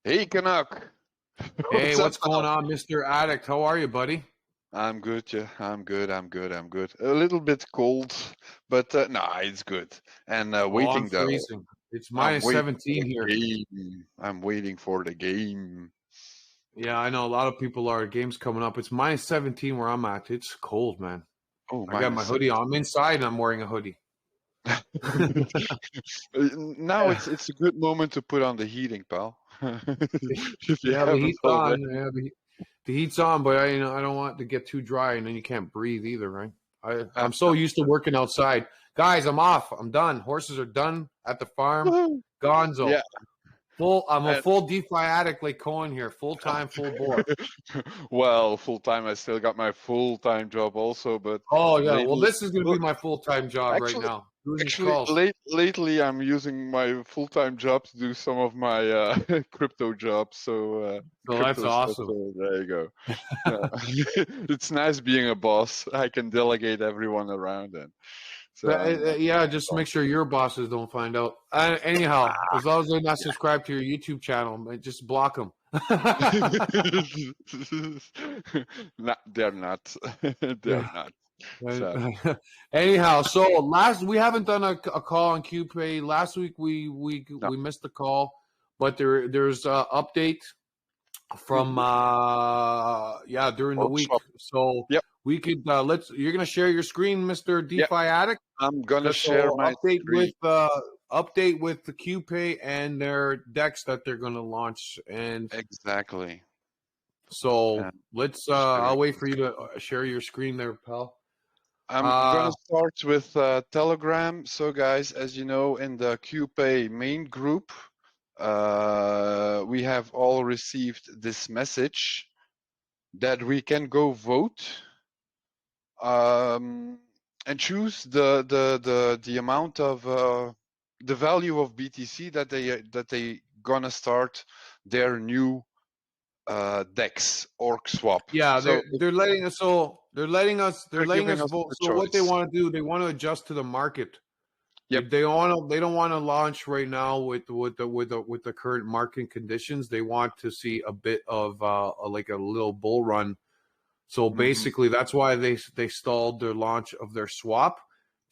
Hey, Canuck. Hey, What's up, what's going pal? on, Mr. Addict? How are you, buddy? I'm good, yeah. I'm good. I'm good. I'm good. A little bit cold, but nah, it's good. And Oh, I'm waiting though. freezing. It's I'm minus waiting for 17 the here. game. I'm waiting for the game. Yeah, I know a lot of people are. Game's coming up. It's minus 17 where I'm at. It's cold, man. Oh, I got minus my hoodie on. I'm inside and I'm wearing a hoodie. 7. Now it's a good moment to put on the heating, pal. If you Yeah, the haven't heat's on. already. Yeah, the heat's on, but I don't want it to get too dry, and then you can't breathe either, right? I'm so used to working outside. Guys, I'm off. I'm done. Horses are done at the farm. Yeah. Gonzo. I'm a And full DeFi addict like Cohen here. Full time, full bore. well, full time. I still got my full time job also, but Oh yeah, well lately, this is going to well, be my full-time job right actually, now, doing these actually, calls. lately, I'm using my full time job to do some of my crypto jobs. So So that's crypto stuff. awesome. So there you go. Yeah. It's nice being a boss. I can delegate everyone around, and so But, I'm. yeah, just make sure your bosses don't find out. Anyhow, as long as they're not subscribed to your YouTube channel, just block them. Not, they're not. They're Yeah. not. So. Anyhow, so last we haven't done a call on Kupay. Last week No. we missed the call, but there's update from Mhm. during the week. Orkswap. So Yep. we could you're gonna share your screen, Mr. Yep. DeFi Addict. I'm gonna share So my screen. update with the QPay and their decks that they're gonna launch. And Exactly. so And let's sharing I'll wait my for you to screen. share your screen there, pal. I'm gonna Uh start with Telegram. So, guys, as you know, in the QPay main group, we have all received this message that we can go vote and choose the amount of the value of BTC that they gonna start their new DEX Orkswap. yeah, So they're they're letting giving us us vote. the So what they choice. want to do, they want to adjust to the market. Yep. They don't want to launch right now with the current market conditions. They want to see a bit of like a little bull run. So Hmm. basically, that's why they stalled their launch of their swap,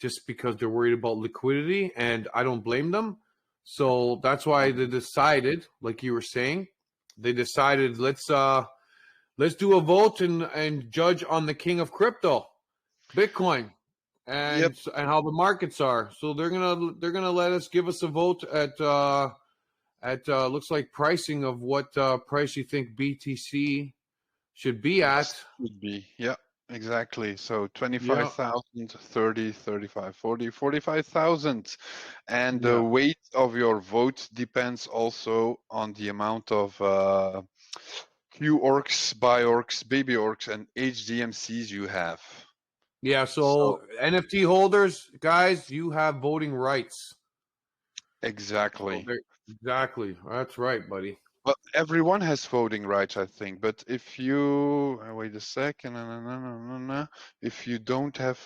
just because they're worried about liquidity, and I don't blame them. So that's why they decided, like you were saying, they decided let's do a vote and judge on the king of crypto, Bitcoin, Yep. and how the markets are. So they're gonna let us give us a vote at looks like pricing of what price you think BTC should be at. Would be. Yeah. Exactly. So Yeah, 25,000, 30, 35, 40, 45,000. And the yeah, weight of your vote depends also on the amount of Q orcs, bi orcs, baby orcs, and HDMCs you have. yeah. So So NFT holders, guys, you have voting rights. So exactly. exactly. That's right, buddy. Well, everyone has voting rights, I think. But if you wait a second, if you don't have,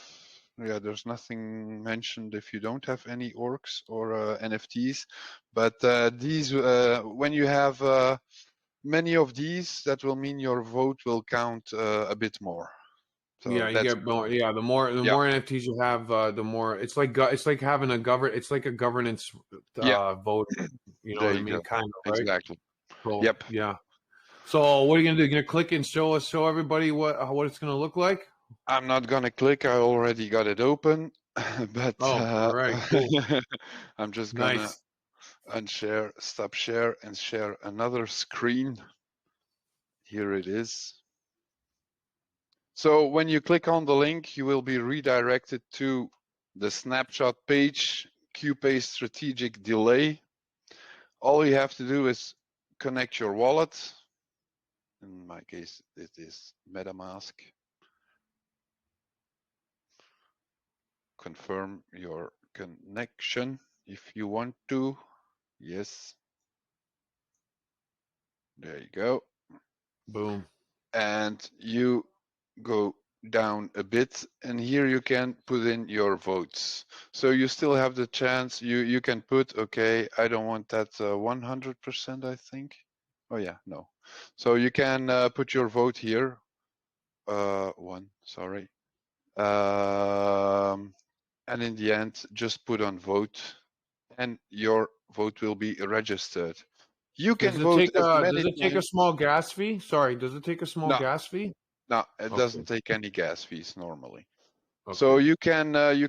yeah, there's nothing mentioned if you don't have any orcs or NFTs. But these, when you have many of these, that will mean your vote will count a bit more. So Yeah, you that's get more. Yeah, the yeah, more NFTs you have, the more it's like having a It's like a governance yeah. vote. You know There what I you mean? go. Kind of, right? Exactly. So Yep. yeah. So what are you gonna do? You're gonna click and show everybody what it's gonna look like? I'm not gonna click. I already got it open, but Oh, all right, cool, I'm just gonna nice. unshare, stop share, and share another screen. Here it is. So when you click on the link, you will be redirected to the snapshot page, QPay strategic delay. All you have to do is connect your wallet. In my case, it is MetaMask. Confirm your connection if you want to. Yes. There you go. Boom. And you go down a bit, and here you can put in your votes. So you still have the chance. You can put, okay, I don't want that 100%, I think. Oh yeah, no. So you can put your vote here. One, sorry. And in the end, just put on vote, and your vote will be registered. You can vote as many does it take a times. small gas fee? Sorry, does it take a small No, gas fee? no, it Okay. doesn't take any gas fees normally. So Okay. you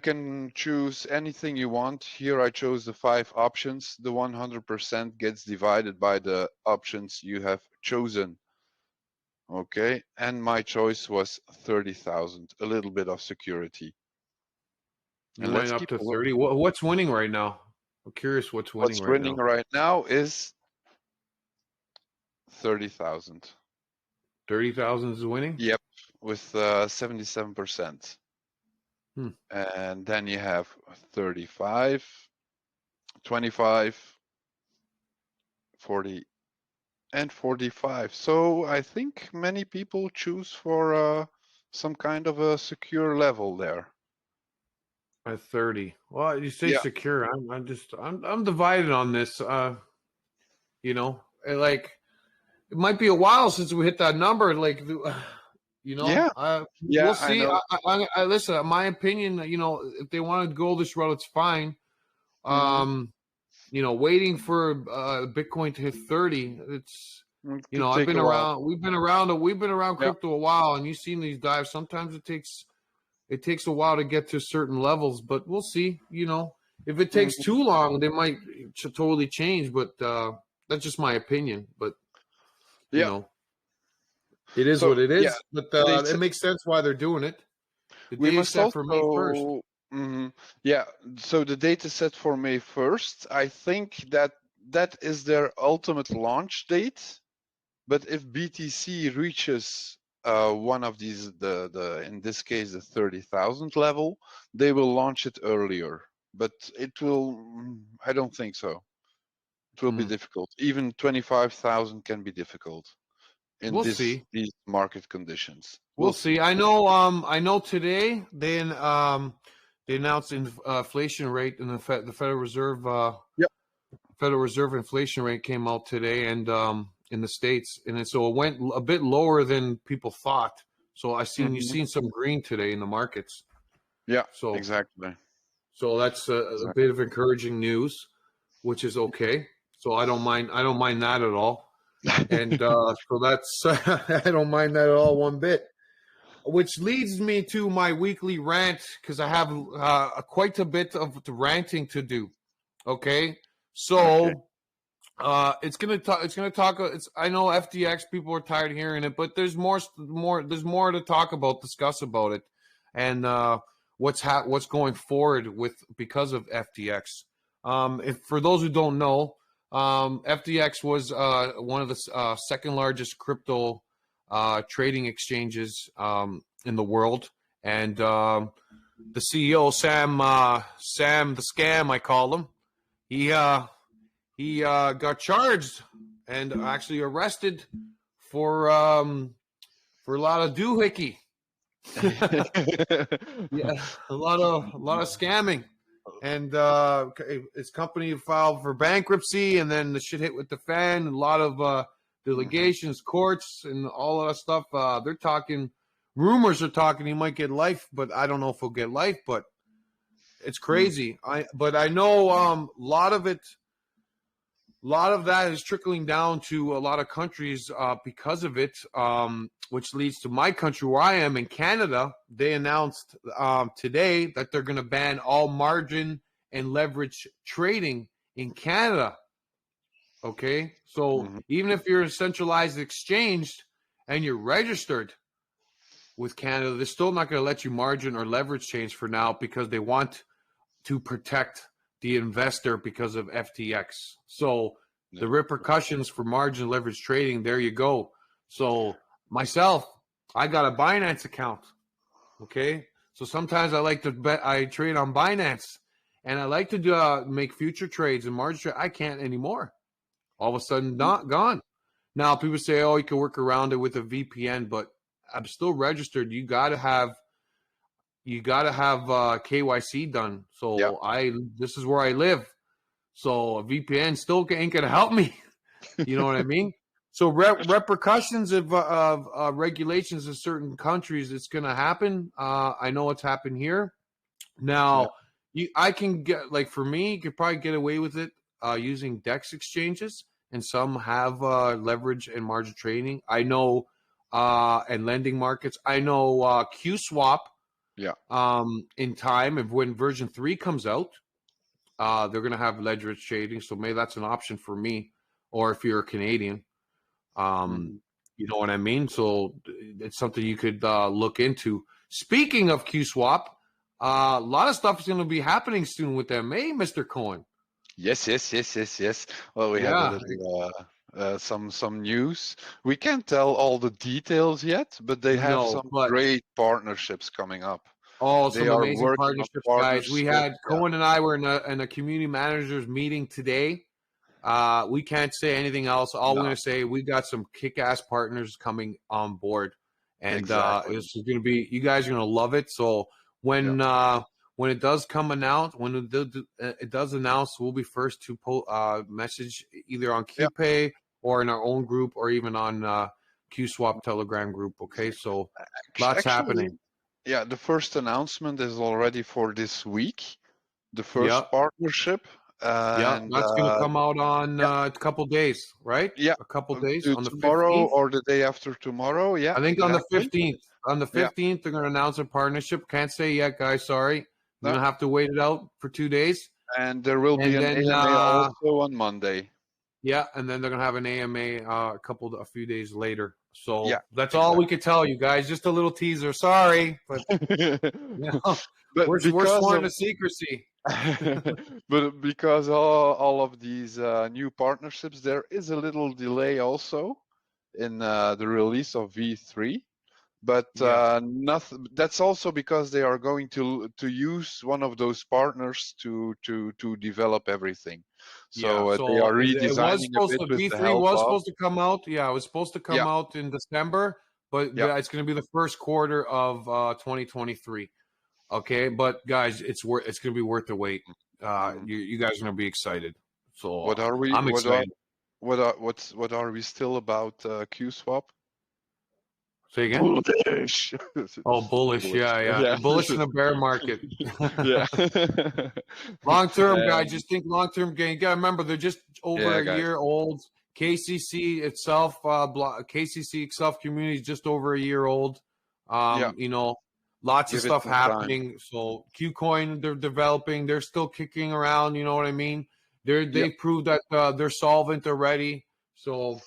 can choose anything you want. Here I chose the 5 options. The 100% gets divided by the options you have chosen. Okay, and my choice was 30,000, a little bit of security. You And let's went up keep to 30. What's winning right now? I'm curious what's winning what's right winning now. right now is 30,000. 30,000 is winning? Yep, with 77%. Hmm. And then you have 35, 25, 40, and 45. So I think many people choose for some kind of a secure level there. At 30. Well, you say Yeah, secure. I'm divided on this. Like it might be a while since we hit that number. Like, yeah, we'll yeah, I see. know. I listen. My opinion. If they want to go this route, it's fine. Mhm. Waiting for Bitcoin to hit 30. It's It could I've take been a while. around. We've been around Yeah. crypto a while, and you've seen these dives. Sometimes it takes a while to get to certain levels, but we'll see. If it takes Mhm. too long, they might totally change. But that's just my opinion. But you Yeah. know, it is So what it yeah, is. But they it makes sense why they're doing it. The we day is must set for May 1st. also, yeah. So the data set for May 1st, I think that is their ultimate launch date. But if BTC reaches one of these, the in this case the 30,000 level, they will launch it earlier. But it will, I don't think so. It will be Hmm. difficult. Even 25,000 can be difficult in We'll see. these market conditions. We'll We'll see. see. I know. I know today they announced inflation rate and the Federal Reserve. Yep. Federal Reserve inflation rate came out today, and in the states, and so it went a bit lower than people thought. So you've Hmm. seen some green today in the markets. Yeah, So exactly. that's a bit of encouraging news, which is okay. So I don't mind. I don't mind that at all. And so that's I don't mind that at all one bit. Which leads me to my weekly rant because I have quite a bit of the ranting to do. Okay, Okay. so it's gonna talk. It's gonna talk. I know FTX people are tired of hearing it, but there's more. There's more to talk about, discuss about it, and what's going forward with because of FTX. If for those who don't know, FTX was one of the second largest crypto trading exchanges in the world, and the CEO Sam the Scam, I call him. He got charged and actually arrested for a lot of doohickey. Yeah, a lot of scamming, and his company filed for bankruptcy, and then the shit hit with the fan. A lot of Hmm. delegations, courts, and all that stuff. They're talking. Rumors are talking he might get life, but I don't know if he'll get life. But it's crazy. I know a lot of that is trickling down to a lot of countries because of it, which leads to my country where I am in Canada. They announced today that they're going to ban all margin and leverage trading in Canada. Okay. So Hmm. even if you're a centralized exchange and you're registered with Canada, they're still not going to let you margin or leverage change for now because they want to protect the investor because of FTX. So Yeah. the repercussions for margin leverage trading, there you go. So myself, I got a Binance account. Okay. So sometimes I like to bet I trade on Binance and I like to do, make future trades and margin trade. I can't anymore. All of a sudden, not gone. Now people say, oh, you can work around it with a VPN, but I'm still registered. You got to have KYC done. Yeah. So this is where I live. So a VPN still ain't gonna help me. You know what I mean? So repercussions of regulations in certain countries, it's going to happen. I know it's happened here. Now, I can get, like, for me, you could probably get away with it using DEX exchanges, and some have leverage and margin trading. I know, and lending markets. I know Kuswap. Yeah. In time, if when version 3 comes out, they're going to have leverage trading. So maybe that's an option for me, or if you're a Canadian. You know what I mean? So it's something you could look into. Speaking of QSwap, a lot of stuff is going to be happening soon with them, eh, Mr. Cohen? Yes. Well, we have a Yeah. little some news. We can't tell all the details yet, but they have No, some but great partnerships coming up. They some are amazing working on partnerships, guys. We partnerships. had Cohen and I were in a community managers meeting today. We can't say anything else. All we're No, going to say, we got some kick-ass partners coming on board, and exactly. it's going to be, you guys are going to love it. So when it does come announced, when it does announce, we'll be first to message either on Kupay or in our own group, or even on QSwap Telegram group. Okay, so lots happening. Yeah, the first announcement is already for this week. The Yeah. first partnership. Yeah, And that's going to come out on a couple days, right? yeah, A couple days on the tomorrow 15th. or the day after tomorrow. Yeah, I think on the exactly. 15th. On the 15th, they're going to announce a partnership. Can't say yet, guys. Sorry. You're going to have to wait it out for 2 days. And there will be an AMA also on Monday. Yeah, and then they're going to have an AMA a few days later. So that's exactly. all we could tell you, guys. Just a little teaser. Sorry, but but we're sworn to secrecy. But because all of these new partnerships, there is a little delay also in the release of V3. But nothing. That's also because they are going to use one of those partners to develop everything. So, So they are it was redesigning a supposed bit to with the V3 help was of. supposed to come out. Yeah, it was supposed to come out in December, but it's going to be the first quarter of 2023. Okay, but guys, it's going to be worth the wait. You guys are going to be excited. So What are we? I'm excited. What are we still about QSwap? Say again. Bullish. Oh, bullish. Yeah. Bullish in a bear market. Yeah. Long term, guys. Just think long term gain. You got to remember, they're just over a year old. KCC itself, KCC itself community is just over a year old. You know, lots of stuff happening. So KuCoin, they're developing. They're still kicking around. You know what I mean? They proved that they're solvent already. So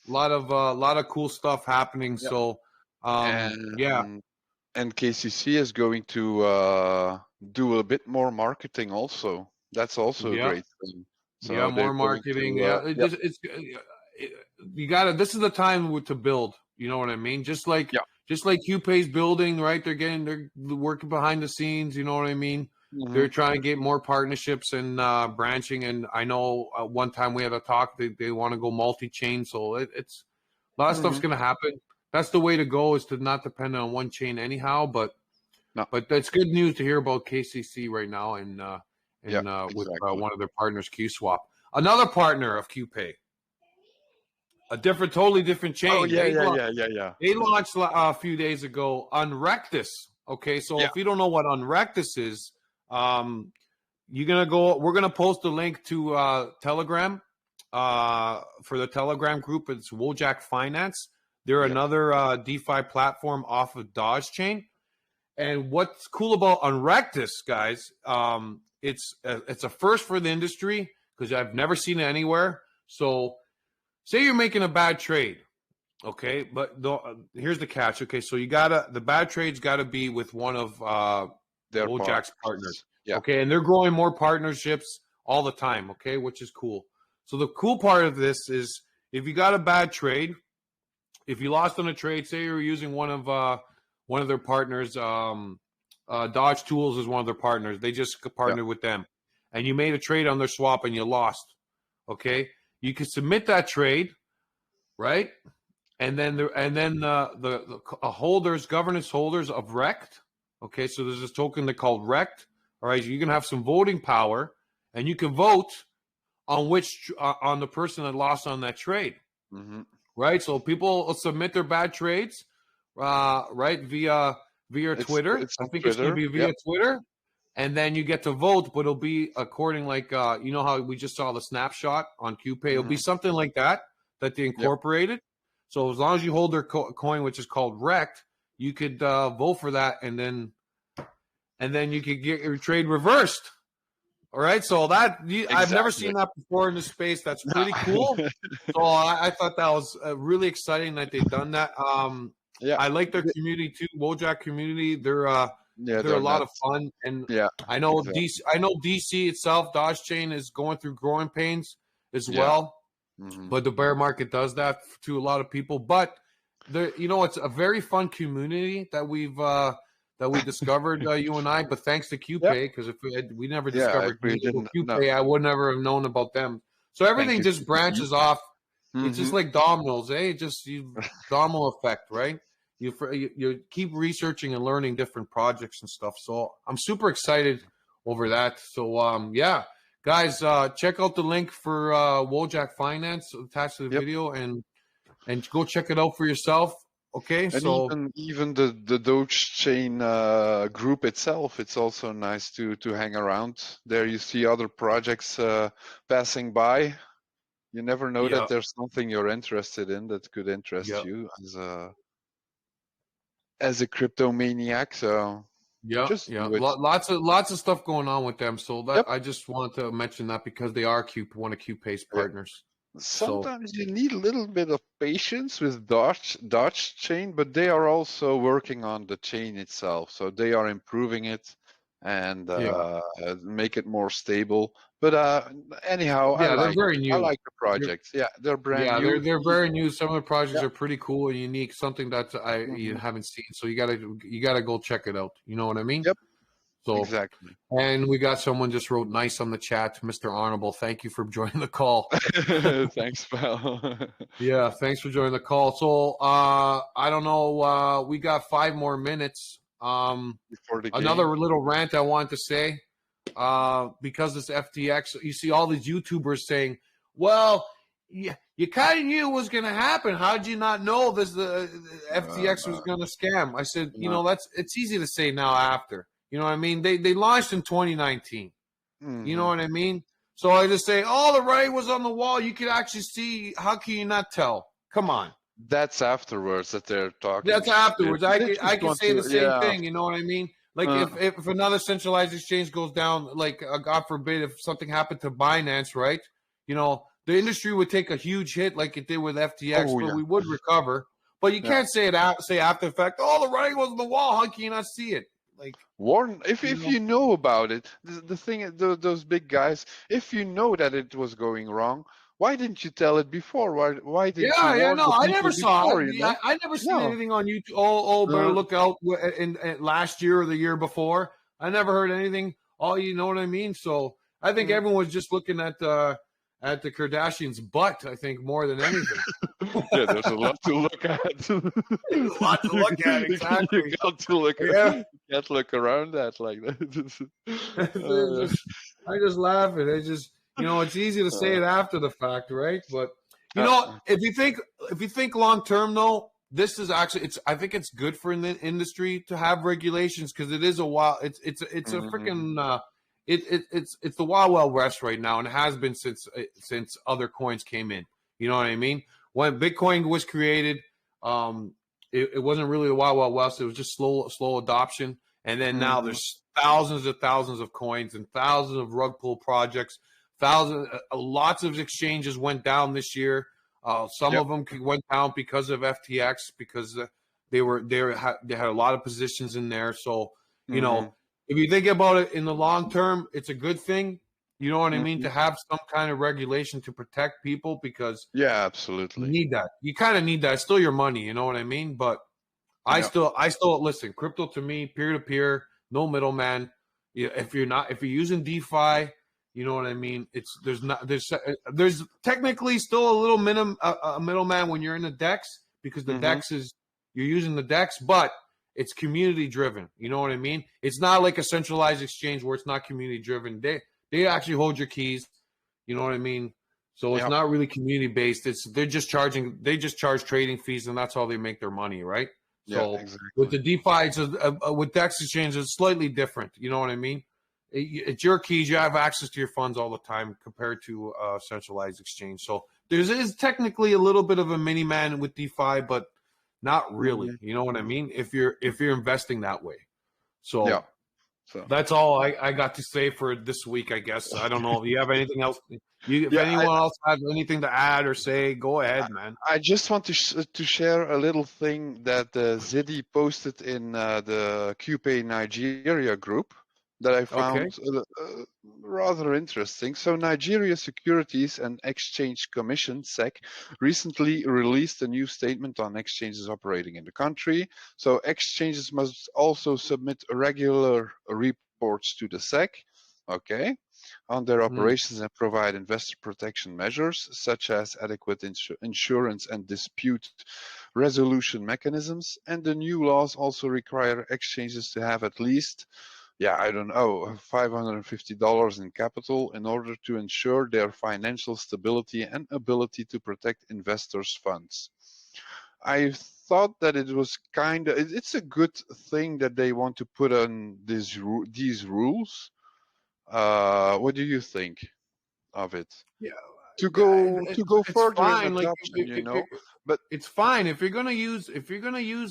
a lot of cool stuff happening. So and KCC is going to do a bit more marketing also. That's also a great thing. So more marketing. You got to. This is the time to build. You know what I mean? Just like Kupay's building, right? They're working behind the scenes. You know what I mean? They're trying to get more partnerships and branching. And I know one time we had a talk. They want to go multi-chain. So it's a lot of stuff's going to happen. That's the way to go, is to not depend on one chain anyhow. But that's good news to hear about KCC right now, and with one of their partners, Kuswap, another partner of Kupay, totally different chain. Oh They launched a few days ago Unrekt. Okay, so if you don't know what Unrekt is, you're gonna go. We're gonna post a link to Telegram for the Telegram group. It's Wojak Finance. They're another DeFi platform off of Dodge chain. And what's cool about Unrekt, guys, it's a first for the industry, because I've never seen it anywhere. So say you're making a bad trade, okay? But here's the catch, okay? So the bad trade's got to be with one of Wojak's partners, okay? And they're growing more partnerships all the time, okay? Which is cool. So the cool part of this is, if you got a bad trade, if you lost on a trade, say you're using one of their partners, Dodge Tools is one of their partners. They just partnered with them, and you made a trade on their swap and you lost. Okay, you can submit that trade, right? And then the governance holders of rekt. Okay, so there's this token they called rekt. All right, you can have some voting power, and you can vote on on the person that lost on that trade. right? So people submit their bad trades, right, via Twitter. It's I on think it's going to Twitter. be via Twitter, and then you get to vote, but it'll be according like you know how we just saw the snapshot on Kupay. It'll be something like that they incorporated. So as long as you hold their coin, which is called rekt, you could vote for that, and then you could get your trade reversed. All right, so that I've never seen that before in this space. That's pretty cool. So I thought that was really exciting that they've done that. I like their community too, Wojak community. They're a lot of fun, and I know DC itself, Dodge Chain, is going through growing pains as well. But the bear market does that to a lot of people. But it's a very fun community that we discovered, you and I. But thanks to Kupay, because if we never discovered Kupay, I would never have known about them. So everything just branches off. It's just like dominoes, just domino effect, right? You keep researching and learning different projects and stuff. So I'm super excited over that. So guys, check out the link for Wojak Finance attached to the video, and go check it out for yourself. Okay, and so even the Doge chain group itself, it's also nice to hang around. There you see other projects passing by. You never know that there's something you're interested in that could interest you as a crypto maniac. So lots of stuff going on with them. So that I just wanted to mention that because they are one of Kupay's partners. Sometimes you need a little bit of patience with Dodge chain, but they are also working on the chain itself. So they are improving it and make it more stable. But anyhow, they're very new. I like the projects. They're brand new. They're very new. Some of the projects are pretty cool and unique. Something that you haven't seen. So you gotta go check it out. You know what I mean? Yep. So exactly. And we got someone just wrote nice on the chat, Mr. Honorable. Thank you for joining the call. Thanks, pal. Yeah, thanks for joining the call. So I don't know. We got 5 more minutes. Before the game. Another little rant I want to say. Because this FTX, you see all these YouTubers saying, well, you kind of knew it was going to happen. How did you not know this? The FTX was going to scam. I said, it's easy to say now after. You know what I mean? They launched in 2019. You know what I mean? So I just say, the writing was on the wall. You could actually see. How can you not tell? Come on. That's afterwards that they're talking. That's afterwards. I can say the same thing. You know what I mean? Like if another centralized exchange goes down, like God forbid, if something happened to Binance, right? The industry would take a huge hit like it did with FTX, but we would recover. But you can't say after the fact. The writing was on the wall. How can you not see it? Like Warren, if you know about it, the thing, those big guys, if you know that it was going wrong, why didn't you tell it before? Why didn't you warn the I people never saw it. before, I never seen anything on YouTube. Better look out in last year or the year before. I never heard anything. You know what I mean? So I think everyone was just looking at the Kardashians' butt, I think, more than anything. Yeah, there's a lot to look at. There's a lot to look at, exactly. You got to look at, you can't look around that like that. I just laugh at it. It's easy to say it after the fact, right? But if you think long term though, this is actually I think it's good for the industry to have regulations because it is a wild it's a freaking it's the wild west right now, and it has been since other coins came in. You know what I mean? When Bitcoin was created, it wasn't really the wild west. It was just slow adoption, and then now there's thousands of coins and thousands of rug pull projects. Lots of exchanges went down this year. Some of them went down because of FTX because they had a lot of positions in there. So if you think about it in the long term, it's a good thing. You know what I mean? To have some kind of regulation to protect people because absolutely, you need that. You kind of need that. It's still your money. You know what I mean? But I still listen. Crypto to me, peer to peer, no middleman. If you're using DeFi. You know what I mean? There's technically still a little middleman when you're in the DEX because the DEX you're using the DEX, but it's community driven. You know what I mean? It's not like a centralized exchange where it's not community driven. They actually hold your keys. You know what I mean? So it's Yeah. not really community based. They just charge trading fees, and that's how they make their money, right? Yeah, So exactly. with the DeFi, with DEX exchange, it's slightly different. You know what I mean? It's your keys. You have access to your funds all the time compared to a centralized exchange. So there is technically a little bit of a mini man with DeFi, but not really. Mhm. You know what I mean? If you're investing that way. So Yeah. So that's all I got to say for this week, I guess. I don't know. If you have anything else? If yeah, anyone else has anything to add or say, go ahead, man. I just want to share a little thing that Ziddy posted in the Kupay Nigeria group that I Okay. found rather interesting. So Nigeria Securities and Exchange Commission (SEC) recently released a new statement on exchanges operating in the country. So exchanges must also submit regular reports to the SEC. Okay, on their Mm-hmm. operations and provide investor protection measures such as adequate insurance and dispute resolution mechanisms. And the new laws also require exchanges to have at least, I don't know, $550 in capital in order to ensure their financial stability and ability to protect investors' funds. I thought that it was it's a good thing that they want to put on these rules. What do you think of it? Yeah, To yeah, go it's further in fine. Like adoption, but it's fine if you're gonna use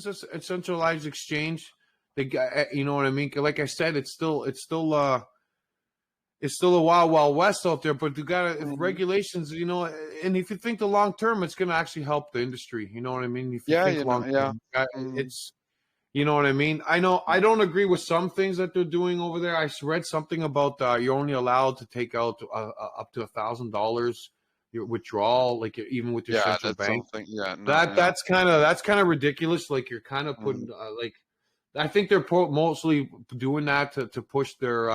a centralized exchange. You know what I mean? Like I said, it's still a wild west out there. But you got if Mhm. regulations, and if you think the long term, it's gonna actually help the industry. You know what I mean? If you Yeah, think long yeah. term, Mm, it's you know what I mean? I know I don't agree with some things that they're doing over there. I read something about you're only allowed to take out up to $1,000 your withdrawal, like even with your yeah, central that's bank. something. Yeah, no, That yeah. that's kind of ridiculous. Like you're kind of Mm, putting like I think they're mostly doing that to push their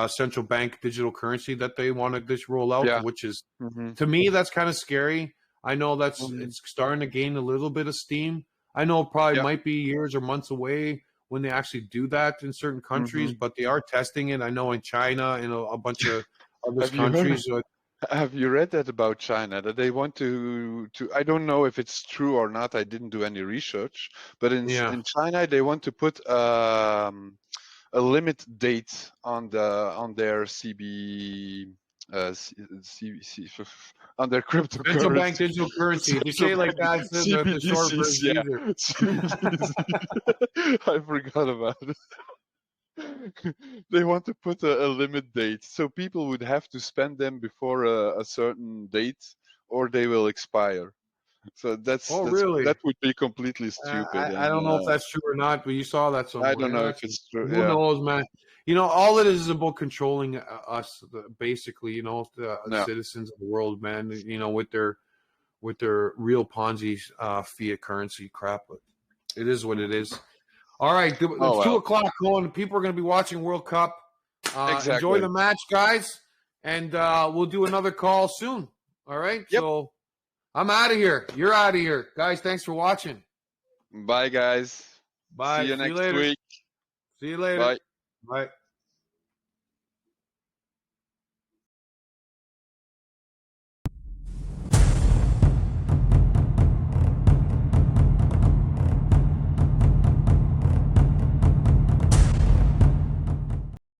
central bank digital currency that they want to just roll out, yeah. which is Hmm. to me that's kind of scary. I know Hmm. it's starting to gain a little bit of steam. I know it probably Yeah. might be years or months away when they actually do that in certain Hmm. countries, but they are testing it. I know in China and a bunch of other Have you heard? countries. Have you read that about China? That they want to? I don't know if it's true or not. I didn't do any research, but Yeah, in China they want to put a limit date on their CB on their central bank cryptocurrency. digital currency. If you say Central it like bank that, the short CBDCs, version is yeah. easier. CBDCs. I forgot about it. They want to put a limit date, so people would have to spend them before a certain date, or they will expire. So Oh, really? that would be completely stupid, I and don't know if that's true or not, but you saw that I don't somewhere. know Yeah, if it's true. who Yeah, knows, man? All it is about controlling us, basically. The no. citizens of the world, man. With their real Ponzi fiat currency crap. But it is what it is. All right, Oh it's 2 well, o'clock going. People are going to be watching World Cup. Enjoy exactly. the match, guys, and we'll do another call soon. All right, Yep. so I'm out of here. You're out of here, guys. Thanks for watching. Bye, guys. See Bye. you See you next later. week. See you later. Bye. Bye.